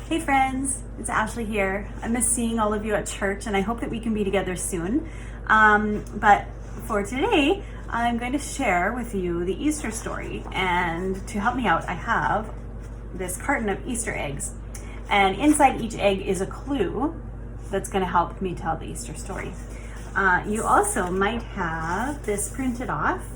Hey friends, it's Ashley here. I miss seeing all of you at church and I hope that we can be together soon. But for today, I'm going to share with you the Easter story. And to help me out, I have this carton of Easter eggs. And inside each egg is a clue that's going to help me tell the Easter story. You also might have this printed off.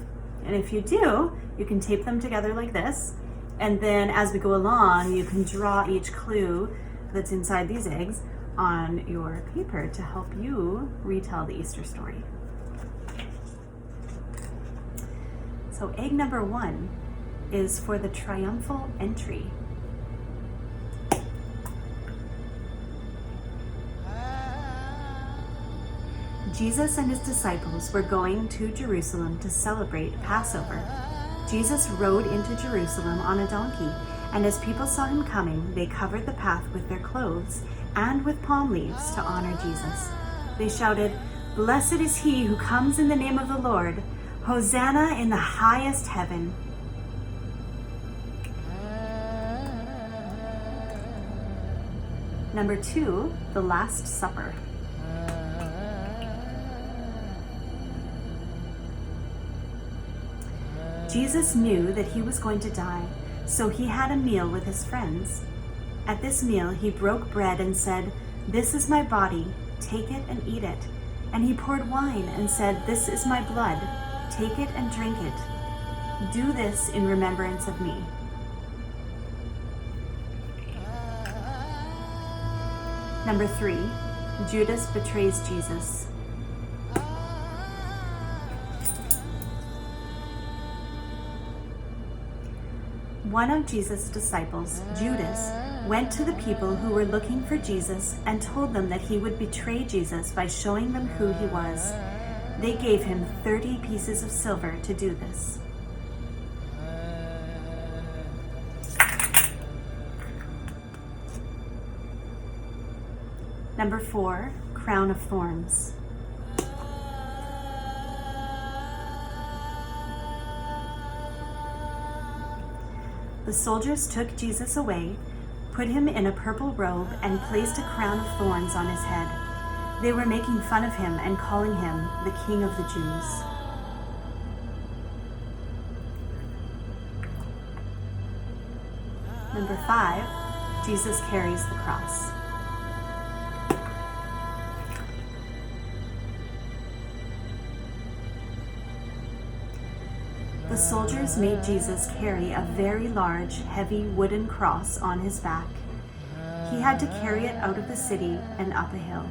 And if you do, you can tape them together like this. And then as we go along, you can draw each clue that's inside these eggs on your paper to help you retell the Easter story. So egg number 1 is for the triumphal entry. Jesus and his disciples were going to Jerusalem to celebrate Passover. Jesus rode into Jerusalem on a donkey, and as people saw him coming, they covered the path with their clothes and with palm leaves to honor Jesus. They shouted, "Blessed is he who comes in the name of the Lord! Hosanna in the highest heaven!" Number 2, the Last Supper. Jesus knew that he was going to die, so he had a meal with his friends. At this meal, he broke bread and said, "This is my body, take it and eat it." And he poured wine and said, "This is my blood, take it and drink it. Do this in remembrance of me." Number 3, Judas betrays Jesus. One of Jesus' disciples, Judas, went to the people who were looking for Jesus and told them that he would betray Jesus by showing them who he was. They gave him 30 pieces of silver to do this. Number 4, crown of thorns. The soldiers took Jesus away, put him in a purple robe, and placed a crown of thorns on his head. They were making fun of him and calling him the King of the Jews. Number 5, Jesus carries the cross. The soldiers made Jesus carry a very large, heavy wooden cross on his back. He had to carry it out of the city and up a hill.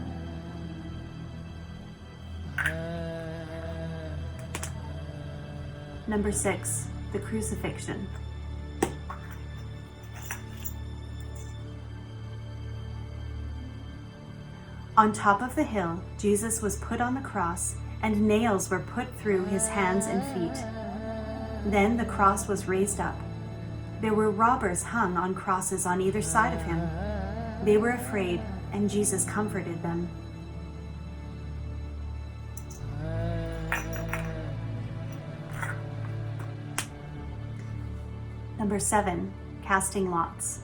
Number 6, the crucifixion. On top of the hill, Jesus was put on the cross, and nails were put through his hands and feet. Then the cross was raised up. There were robbers hung on crosses on either side of him. They were afraid, and Jesus comforted them. Number 7, casting lots.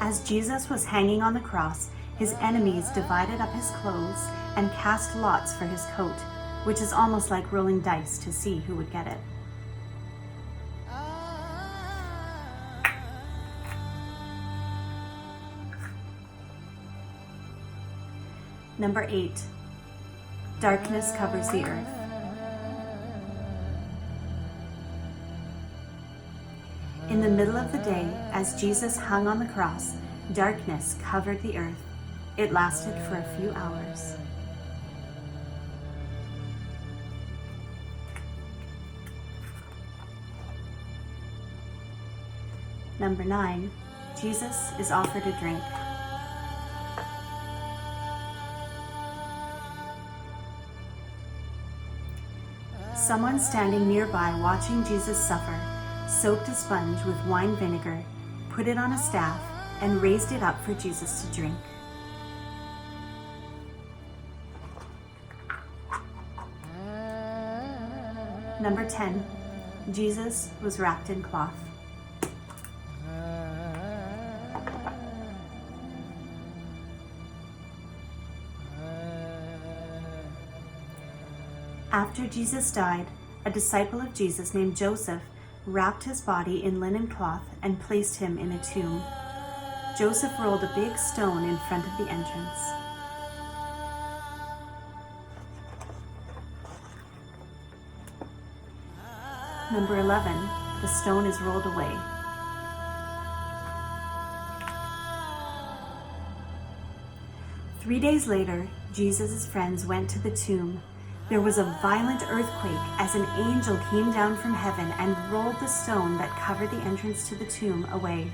As Jesus was hanging on the cross, his enemies divided up his clothes and cast lots for his coat, which is almost like rolling dice to see who would get it. Number 8, darkness covers the earth. In the middle of the day, as Jesus hung on the cross, darkness covered the earth. It lasted for a few hours. Number 9, Jesus is offered a drink. Someone standing nearby watching Jesus suffer soaked a sponge with wine vinegar, put it on a staff, and raised it up for Jesus to drink. Number 10, Jesus was wrapped in cloth. After Jesus died, a disciple of Jesus named Joseph wrapped his body in linen cloth and placed him in a tomb. Joseph rolled a big stone in front of the entrance. Number 11, the stone is rolled away. Three days later, Jesus' friends went to the tomb. There was a violent earthquake as an angel came down from heaven and rolled the stone that covered the entrance to the tomb away.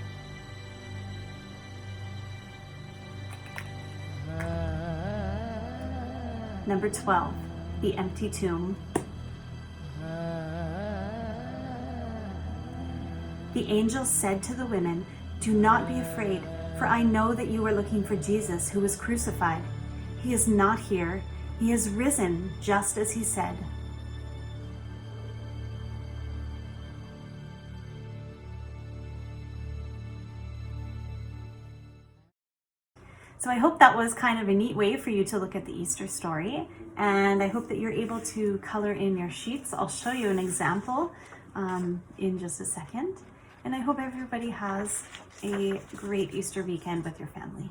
Number 12, the empty tomb. The angel said to the women, "Do not be afraid, for I know that you are looking for Jesus who was crucified. He is not here. He has risen, just as he said." So I hope that was kind of a neat way for you to look at the Easter story, and I hope that you're able to color in your sheets. I'll show you an example in just a second, and I hope everybody has a great Easter weekend with your family.